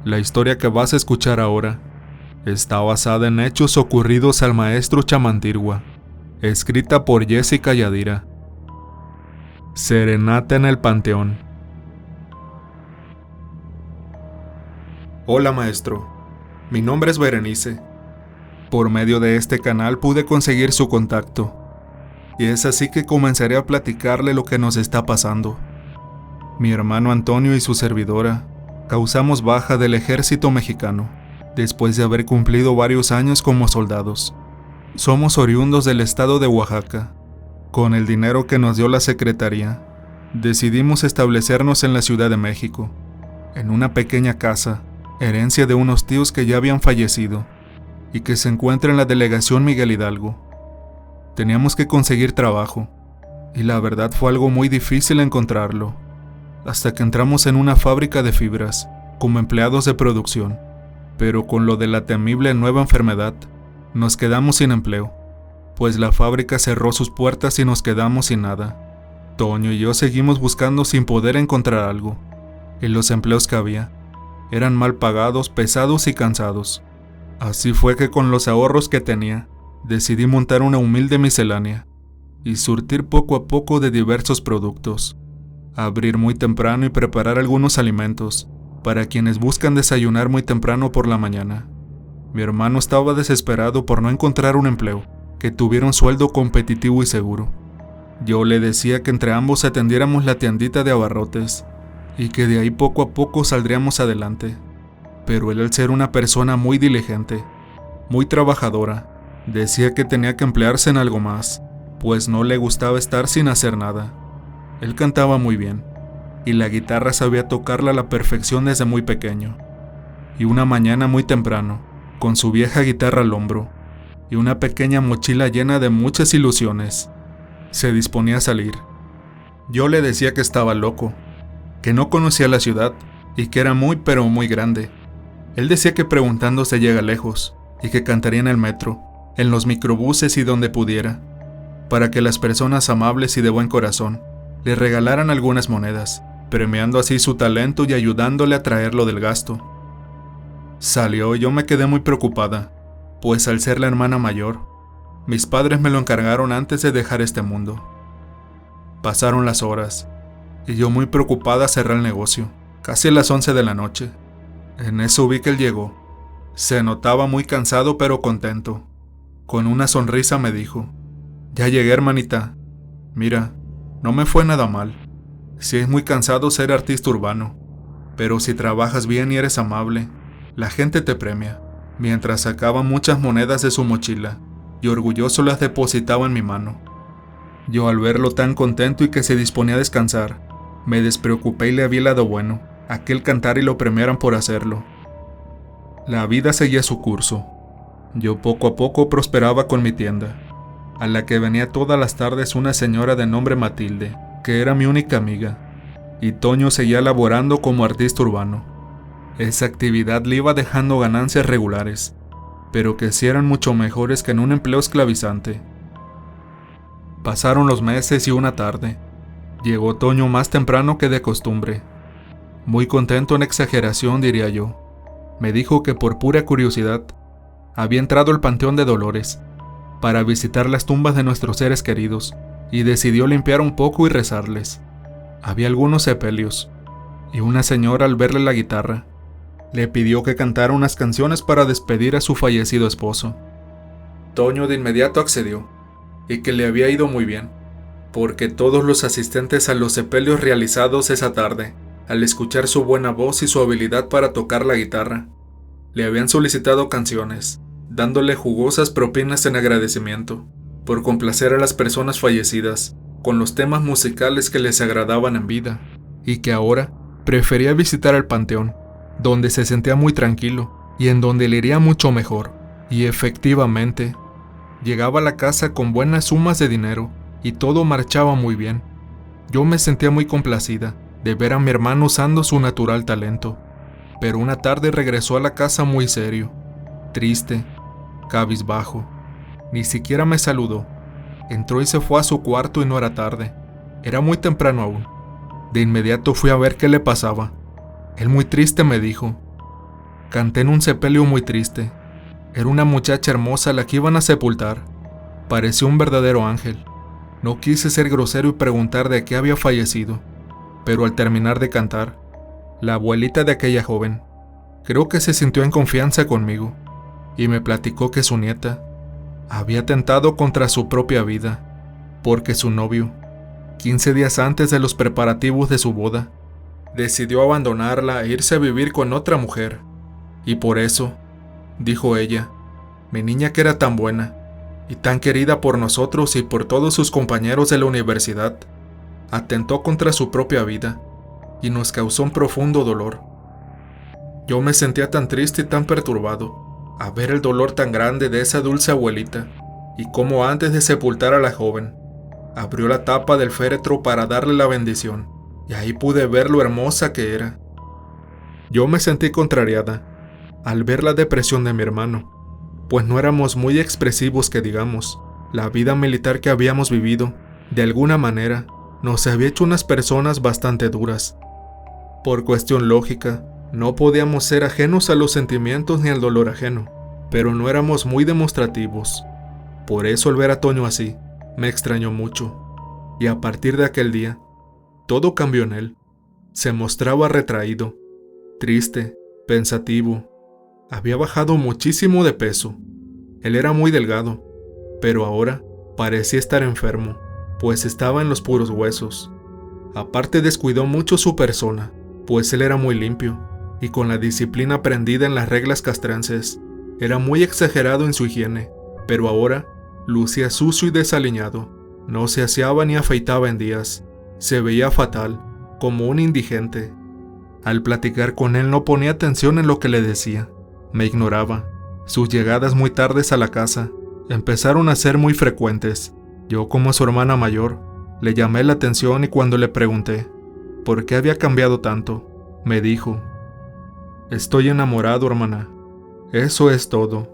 La historia que vas a escuchar ahora está basada en hechos ocurridos al maestro Chamantirwa, escrita por Jessica Yadira. Serenata en el Panteón. Hola maestro, mi nombre es Berenice. Por medio de este canal pude conseguir su contacto, y es así que comenzaré a platicarle lo que nos está pasando. Mi hermano Antonio y su servidora causamos baja del ejército mexicano, después de haber cumplido varios años como soldados. Somos oriundos del estado de Oaxaca. Con el dinero que nos dio la Secretaría, decidimos establecernos en la Ciudad de México, en una pequeña casa, herencia de unos tíos que ya habían fallecido, y que se encuentra en la delegación Miguel Hidalgo. Teníamos que conseguir trabajo, y la verdad fue algo muy difícil encontrarlo, hasta que entramos en una fábrica de fibras, como empleados de producción, pero con lo de la temible nueva enfermedad, nos quedamos sin empleo, pues la fábrica cerró sus puertas y nos quedamos sin nada. Toño y yo seguimos buscando sin poder encontrar algo, y los empleos que había eran mal pagados, pesados y cansados. Así fue que con los ahorros que tenía, decidí montar una humilde miscelánea y surtir poco a poco de diversos productos. Abrir muy temprano y preparar algunos alimentos para quienes buscan desayunar muy temprano por la mañana. Mi hermano estaba desesperado por no encontrar un empleo que tuviera un sueldo competitivo y seguro. Yo le decía que entre ambos atendiéramos la tiendita de abarrotes y que de ahí poco a poco saldríamos adelante. Pero él, al ser una persona muy diligente, muy trabajadora, decía que tenía que emplearse en algo más, pues no le gustaba estar sin hacer nada. Él cantaba muy bien, y la guitarra sabía tocarla a la perfección desde muy pequeño. Y una mañana muy temprano, con su vieja guitarra al hombro, y una pequeña mochila llena de muchas ilusiones, se disponía a salir. Yo le decía que estaba loco, que no conocía la ciudad, y que era muy pero muy grande. Él decía que preguntando se llega lejos, y que cantaría en el metro, en los microbuses y donde pudiera, para que las personas amables y de buen corazón le regalaran algunas monedas, premiando así su talento y ayudándole a traerlo del gasto. Salió y yo me quedé muy preocupada, pues al ser la hermana mayor, mis padres me lo encargaron antes de dejar este mundo. Pasaron las horas, y yo muy preocupada cerré el negocio, casi a las 11 de la noche. En eso vi que él llegó. Se notaba muy cansado pero contento. Con una sonrisa me dijo: «Ya llegué, hermanita. Mira, no me fue nada mal. Sí es muy cansado ser artista urbano, pero si trabajas bien y eres amable, la gente te premia». Mientras sacaba muchas monedas de su mochila, y orgulloso las depositaba en mi mano. Yo, al verlo tan contento y que se disponía a descansar, me despreocupé y le vi el lado bueno, aquel cantar y lo premiaran por hacerlo. La vida seguía su curso. Yo poco a poco prosperaba con mi tienda, a la que venía todas las tardes una señora de nombre Matilde, que era mi única amiga, y Toño seguía laborando como artista urbano. Esa actividad le iba dejando ganancias regulares, pero que sí eran mucho mejores que en un empleo esclavizante. Pasaron los meses y una tarde, llegó Toño más temprano que de costumbre. Muy contento, en exageración diría yo. Me dijo que por pura curiosidad había entrado al Panteón de Dolores para visitar las tumbas de nuestros seres queridos y decidió limpiar un poco y rezarles. Había algunos sepelios, y una señora, al verle la guitarra, le pidió que cantara unas canciones para despedir a su fallecido esposo. Toño de inmediato accedió, y que le había ido muy bien, porque todos los asistentes a los sepelios realizados esa tarde, al escuchar su buena voz y su habilidad para tocar la guitarra, le habían solicitado canciones, dándole jugosas propinas en agradecimiento, por complacer a las personas fallecidas, con los temas musicales que les agradaban en vida, y que ahora prefería visitar el panteón, donde se sentía muy tranquilo, y en donde le iría mucho mejor. Y efectivamente, llegaba a la casa con buenas sumas de dinero, y todo marchaba muy bien. Yo me sentía muy complacida de ver a mi hermano usando su natural talento, pero una tarde regresó a la casa muy serio, triste, cabizbajo. Ni siquiera me saludó. Entró y se fue a su cuarto y no era tarde. Era muy temprano aún. De inmediato fui a ver qué le pasaba. Él, muy triste, me dijo: Canté en un sepelio muy triste. Era una muchacha hermosa la que iban a sepultar. Parecía un verdadero ángel. No quise ser grosero y preguntar de qué había fallecido, pero al terminar de cantar, la abuelita de aquella joven, creo que se sintió en confianza conmigo y me platicó que su nieta había atentado contra su propia vida, porque su novio, 15 días antes de los preparativos de su boda, decidió abandonarla e irse a vivir con otra mujer. Y por eso, dijo ella, mi niña que era tan buena y tan querida por nosotros y por todos sus compañeros de la universidad, atentó contra su propia vida y nos causó un profundo dolor. Yo me sentía tan triste y tan perturbado a ver el dolor tan grande de esa dulce abuelita y cómo antes de sepultar a la joven, abrió la tapa del féretro para darle la bendición y ahí pude ver lo hermosa que era. Yo me sentí contrariada al ver la depresión de mi hermano, pues no éramos muy expresivos que digamos. La vida militar que habíamos vivido, de alguna manera, nos había hecho unas personas bastante duras. Por cuestión lógica, no podíamos ser ajenos a los sentimientos ni al dolor ajeno, pero no éramos muy demostrativos. Por eso al ver a Toño así, me extrañó mucho, y a partir de aquel día, todo cambió en él. Se mostraba retraído, triste, pensativo. Había bajado muchísimo de peso. Él era muy delgado, pero ahora parecía estar enfermo, pues estaba en los puros huesos. Aparte descuidó mucho su persona, pues él era muy limpio, y con la disciplina aprendida en las reglas castrenses, era muy exagerado en su higiene, pero ahora lucía sucio y desaliñado. No se aseaba ni afeitaba en días. Se veía fatal, como un indigente. Al platicar con él no ponía atención en lo que le decía. Me ignoraba. Sus llegadas muy tardes a la casa empezaron a ser muy frecuentes. Yo, como su hermana mayor, le llamé la atención y cuando le pregunté por qué había cambiado tanto, me dijo: estoy enamorado, hermana. Eso es todo.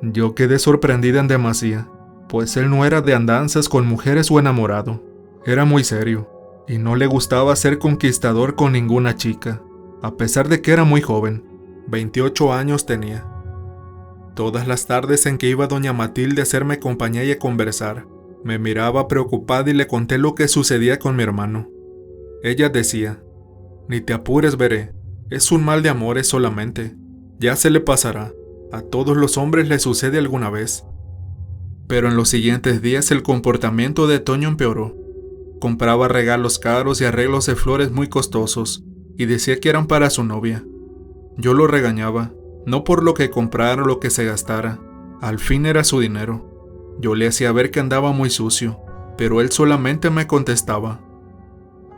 Yo quedé sorprendida en demasía, pues él no era de andanzas con mujeres o enamorado. Era muy serio, y no le gustaba ser conquistador con ninguna chica, a pesar de que era muy joven. 28 años tenía. Todas las tardes en que iba doña Matilde a hacerme compañía y a conversar, me miraba preocupada y le conté lo que sucedía con mi hermano. Ella decía: ni te apures, Veré, es un mal de amores solamente, ya se le pasará, a todos los hombres le sucede alguna vez. Pero en los siguientes días el comportamiento de Toño empeoró. Compraba regalos caros y arreglos de flores muy costosos, y decía que eran para su novia. Yo lo regañaba, no por lo que comprara o lo que se gastara, al fin era su dinero. Yo le hacía ver que andaba muy sucio, pero él solamente me contestaba: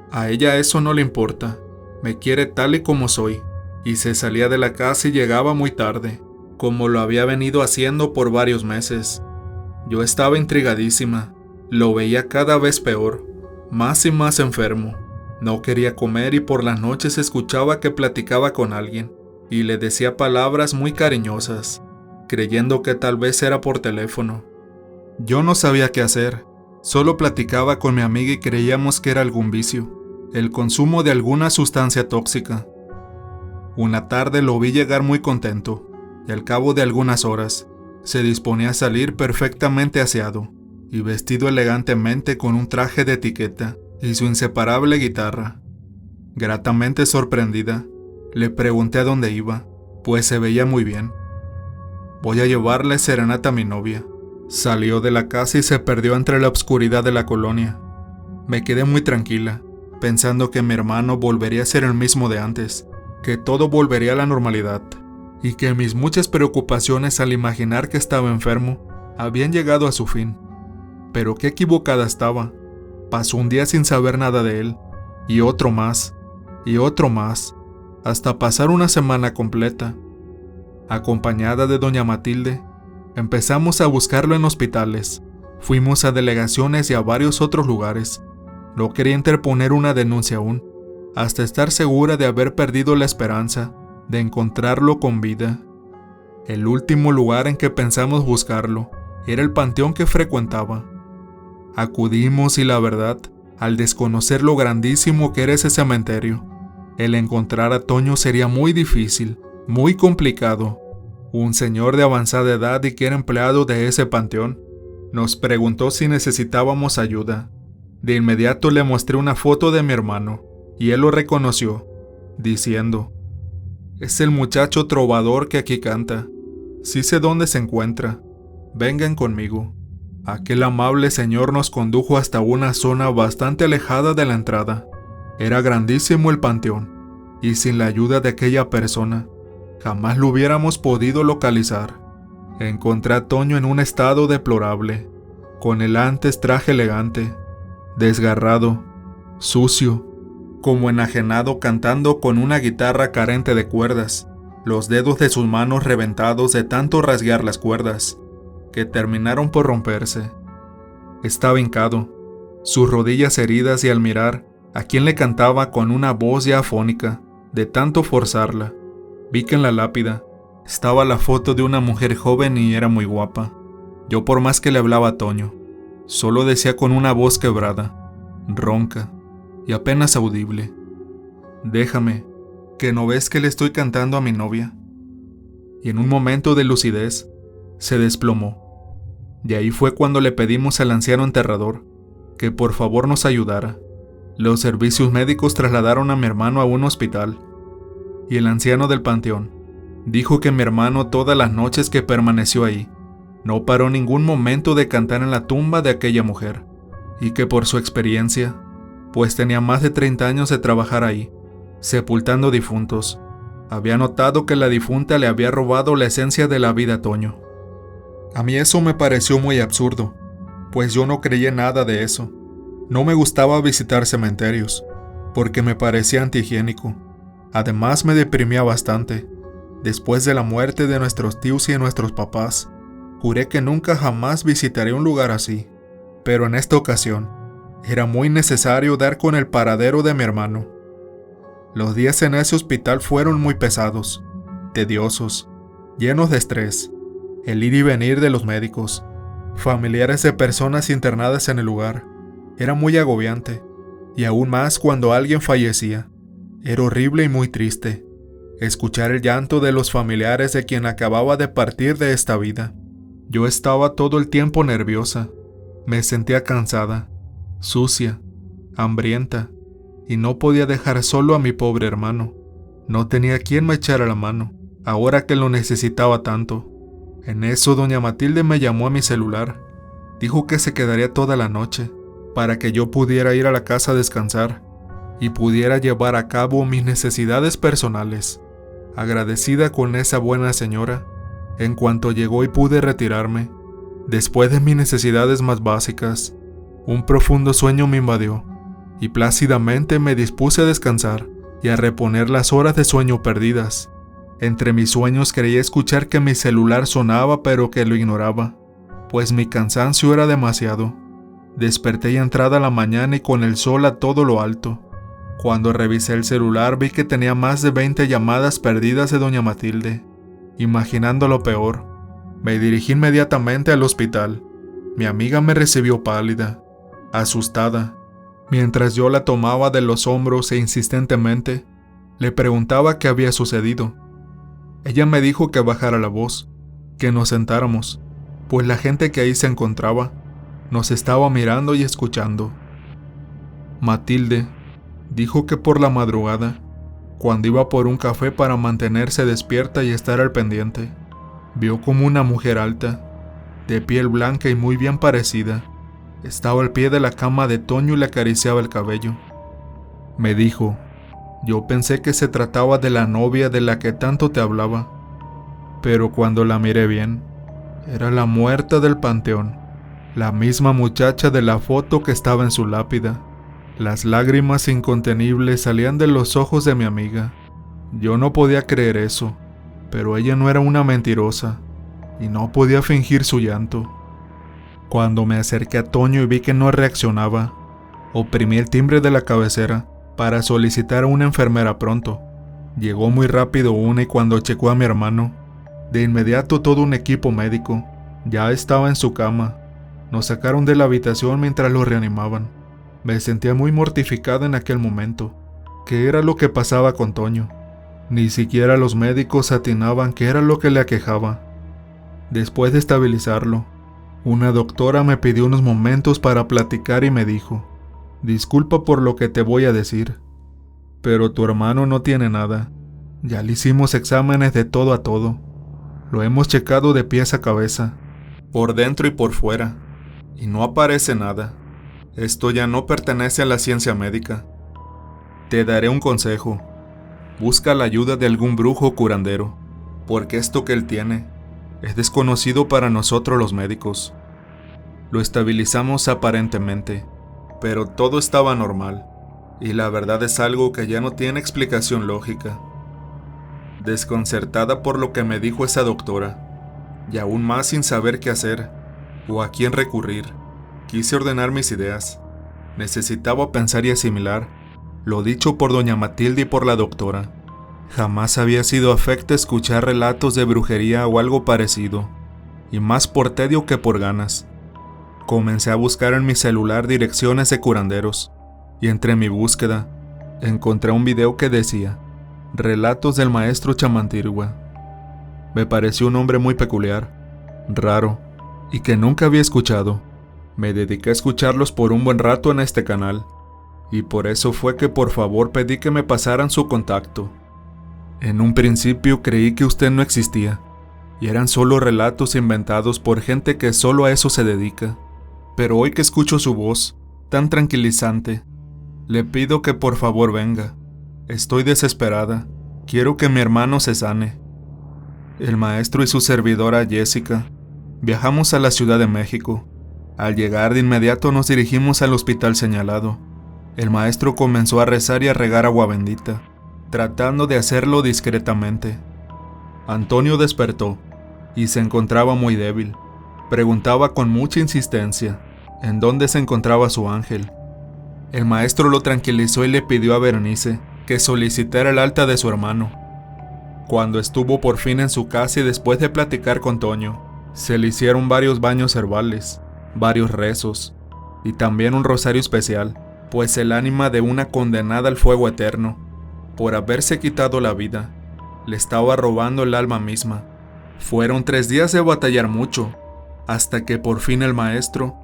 a ella eso no le importa, me quiere tal y como soy, y se salía de la casa y llegaba muy tarde, como lo había venido haciendo por varios meses. Yo estaba intrigadísima, lo veía cada vez peor, más y más enfermo. No quería comer y por las noches escuchaba que platicaba con alguien y le decía palabras muy cariñosas, creyendo que tal vez era por teléfono. Yo no sabía qué hacer, solo platicaba con mi amiga y creíamos que era algún vicio, el consumo de alguna sustancia tóxica. Una tarde lo vi llegar muy contento, y al cabo de algunas horas, se disponía a salir perfectamente aseado, y vestido elegantemente con un traje de etiqueta y su inseparable guitarra. Gratamente sorprendida, le pregunté a dónde iba, pues se veía muy bien. Voy a llevarle serenata a mi novia. Salió de la casa y se perdió entre la oscuridad de la colonia. Me quedé muy tranquila, pensando que mi hermano volvería a ser el mismo de antes, que todo volvería a la normalidad, y que mis muchas preocupaciones al imaginar que estaba enfermo habían llegado a su fin. Pero qué equivocada estaba. Pasó un día sin saber nada de él, y otro más, hasta pasar una semana completa. Acompañada de doña Matilde, empezamos a buscarlo en hospitales, fuimos a delegaciones y a varios otros lugares. No quería interponer una denuncia aún, hasta estar segura de haber perdido la esperanza de encontrarlo con vida. El último lugar en que pensamos buscarlo era el panteón que frecuentaba. Acudimos y la verdad, al desconocer lo grandísimo que era ese cementerio, el encontrar a Toño sería muy difícil, Muy complicado. Un señor de avanzada edad y que era empleado de ese panteón nos preguntó si necesitábamos ayuda. De inmediato le mostré una foto de mi hermano y él lo reconoció, diciendo: «Es el muchacho trovador que aquí canta. Sí sé dónde se encuentra. Vengan conmigo». Aquel amable señor nos condujo hasta una zona bastante alejada de la entrada. Era grandísimo el panteón, y sin la ayuda de aquella persona, jamás lo hubiéramos podido localizar. Encontré a Toño en un estado deplorable, con el antes traje elegante, desgarrado, sucio, como enajenado, cantando con una guitarra carente de cuerdas, los dedos de sus manos reventados de tanto rasguear las cuerdas, que terminaron por romperse. Estaba hincado, sus rodillas heridas, y al mirar a quien le cantaba con una voz ya afónica, de tanto forzarla, vi que en la lápida estaba la foto de una mujer joven y era muy guapa. Yo, por más que le hablaba a Toño, solo decía con una voz quebrada, ronca y apenas audible: «Déjame, que no ves que le estoy cantando a mi novia». Y en un momento de lucidez, se desplomó. Y ahí fue cuando le pedimos al anciano enterrador que por favor nos ayudara. Los servicios médicos trasladaron a mi hermano a un hospital, y el anciano del panteón dijo que mi hermano, todas las noches que permaneció ahí, no paró ningún momento de cantar en la tumba de aquella mujer, y que por su experiencia, pues tenía más de 30 años de trabajar ahí, sepultando difuntos, había notado que la difunta le había robado la esencia de la vida a Toño. A mí eso me pareció muy absurdo, pues yo no creía nada de eso. No me gustaba visitar cementerios, porque me parecía antihigiénico. Además me deprimía bastante. Después de la muerte de nuestros tíos y de nuestros papás, juré que nunca jamás visitaré un lugar así. Pero en esta ocasión, era muy necesario dar con el paradero de mi hermano. Los días en ese hospital fueron muy pesados, tediosos, llenos de estrés. El ir y venir de los médicos, familiares de personas internadas en el lugar, era muy agobiante, y aún más cuando alguien fallecía. Era horrible y muy triste escuchar el llanto de los familiares de quien acababa de partir de esta vida. Yo estaba todo el tiempo nerviosa, me sentía cansada, sucia, hambrienta, y no podía dejar solo a mi pobre hermano. No tenía quien me echara la mano, ahora que lo necesitaba tanto. En eso doña Matilde me llamó a mi celular. Dijo que se quedaría toda la noche, para que yo pudiera ir a la casa a descansar, y pudiera llevar a cabo mis necesidades personales. Agradecida con esa buena señora, en cuanto llegó y pude retirarme, después de mis necesidades más básicas, un profundo sueño me invadió, y plácidamente me dispuse a descansar y a reponer las horas de sueño perdidas. Entre mis sueños creía escuchar que mi celular sonaba, pero que lo ignoraba, pues mi cansancio era demasiado. Desperté ya entrada la mañana y con el sol a todo lo alto. Cuando revisé el celular vi que tenía más de 20 llamadas perdidas de doña Matilde. Imaginando lo peor, me dirigí inmediatamente al hospital. Mi amiga me recibió pálida, asustada, mientras yo la tomaba de los hombros e insistentemente le preguntaba qué había sucedido. Ella me dijo que bajara la voz, que nos sentáramos, pues la gente que ahí se encontraba nos estaba mirando y escuchando. Matilde dijo que por la madrugada, cuando iba por un café para mantenerse despierta y estar al pendiente, vio como una mujer alta, de piel blanca y muy bien parecida, estaba al pie de la cama de Toño y le acariciaba el cabello. Me dijo: «Yo pensé que se trataba de la novia de la que tanto te hablaba, pero cuando la miré bien, era la muerta del panteón, la misma muchacha de la foto que estaba en su lápida». Las lágrimas incontenibles salían de los ojos de mi amiga. Yo no podía creer eso, pero ella no era una mentirosa, y no podía fingir su llanto. Cuando me acerqué a Toño y vi que no reaccionaba, oprimí el timbre de la cabecera para solicitar a una enfermera pronto. Llegó muy rápido una y cuando checó a mi hermano, de inmediato todo un equipo médico ya estaba en su cama. Nos sacaron de la habitación mientras lo reanimaban. Me sentía muy mortificada en aquel momento. ¿Qué era lo que pasaba con Toño? Ni siquiera los médicos atinaban qué era lo que le aquejaba. Después de estabilizarlo, una doctora me pidió unos momentos para platicar y me dijo: disculpa por lo que te voy a decir, pero tu hermano no tiene nada. Ya le hicimos exámenes de todo a todo. Lo hemos checado de pies a cabeza, por dentro y por fuera, y no aparece nada. Esto ya no pertenece a la ciencia médica. Te daré un consejo. Busca la ayuda de algún brujo o curandero, porque esto que él tiene es desconocido para nosotros los médicos. Lo estabilizamos aparentemente, pero todo estaba normal, y la verdad es algo que ya no tiene explicación lógica. Desconcertada por lo que me dijo esa doctora, y aún más sin saber qué hacer o a quién recurrir, quise ordenar mis ideas. Necesitaba pensar y asimilar lo dicho por doña Matilde y por la doctora. Jamás había sido afecto escuchar relatos de brujería o algo parecido, y más por tedio que por ganas. Comencé a buscar en mi celular direcciones de curanderos, y entre mi búsqueda encontré un video que decía: relatos del maestro Chamantirwa. Me pareció un hombre muy peculiar, raro, y que nunca había escuchado. Me dediqué a escucharlos por un buen rato en este canal, y por eso fue que por favor pedí que me pasaran su contacto. En un principio creí que usted no existía, y eran solo relatos inventados por gente que solo a eso se dedica. Pero hoy que escucho su voz, tan tranquilizante, le pido que por favor venga. Estoy desesperada, quiero que mi hermano se sane. El maestro y su servidora Jessica viajamos a la Ciudad de México. Al llegar de inmediato nos dirigimos al hospital señalado. El maestro comenzó a rezar y a regar agua bendita, tratando de hacerlo discretamente. Antonio despertó y se encontraba muy débil. Preguntaba con mucha insistencia en dónde se encontraba su ángel. El maestro lo tranquilizó y le pidió a Berenice que solicitara el alta de su hermano. Cuando estuvo por fin en su casa y después de platicar con Toño, se le hicieron varios baños herbales, varios rezos y también un rosario especial, pues el ánima de una condenada al fuego eterno, por haberse quitado la vida, le estaba robando el alma misma. Fueron 3 días de batallar mucho, hasta que por fin el maestro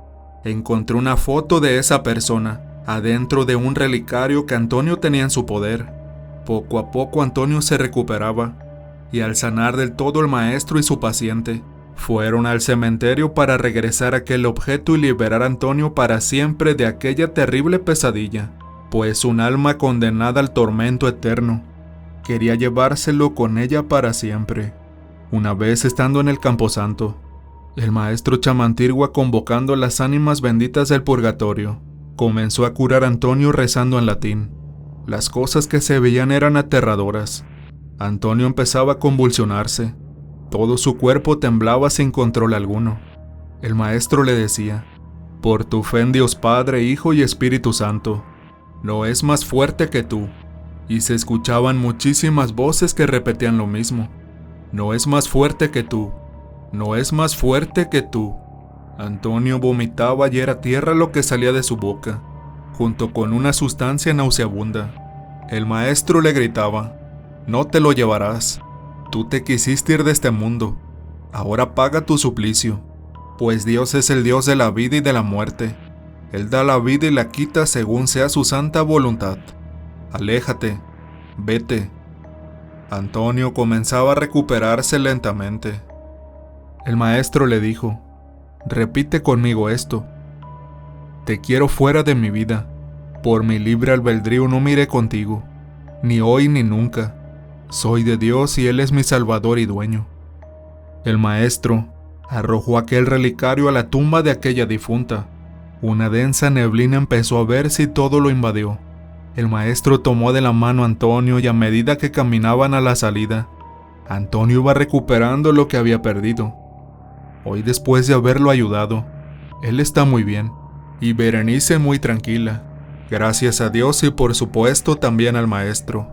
encontró una foto de esa persona adentro de un relicario que Antonio tenía en su poder. Poco a poco Antonio se recuperaba, y al sanar del todo el maestro y su paciente, fueron al cementerio para regresar aquel objeto y liberar a Antonio para siempre de aquella terrible pesadilla, pues un alma condenada al tormento eterno quería llevárselo con ella para siempre. Una vez estando en el camposanto, el maestro Chamantirwa, convocando las ánimas benditas del purgatorio, comenzó a curar a Antonio rezando en latín. Las cosas que se veían eran aterradoras. Antonio empezaba a convulsionarse. Todo su cuerpo temblaba sin control alguno. El maestro le decía: por tu fe en Dios Padre, Hijo y Espíritu Santo, no es más fuerte que tú. Y se escuchaban muchísimas voces que repetían lo mismo: no es más fuerte que tú, no es más fuerte que tú. Antonio vomitaba y era tierra lo que salía de su boca, junto con una sustancia nauseabunda. El maestro le gritaba: no te lo llevarás. Tú te quisiste ir de este mundo. Ahora paga tu suplicio, pues Dios es el Dios de la vida y de la muerte. Él da la vida y la quita según sea su santa voluntad. Aléjate, vete. Antonio comenzaba a recuperarse lentamente. El maestro le dijo: repite conmigo esto. Te quiero fuera de mi vida. Por mi libre albedrío no me iré contigo, ni hoy ni nunca. Soy de Dios y Él es mi Salvador y dueño. El maestro arrojó aquel relicario a la tumba de aquella difunta. Una densa neblina empezó a verse y todo lo invadió. El maestro tomó de la mano a Antonio y a medida que caminaban a la salida, Antonio iba recuperando lo que había perdido. Hoy, después de haberlo ayudado, él está muy bien, y Berenice muy tranquila, gracias a Dios y por supuesto también al maestro.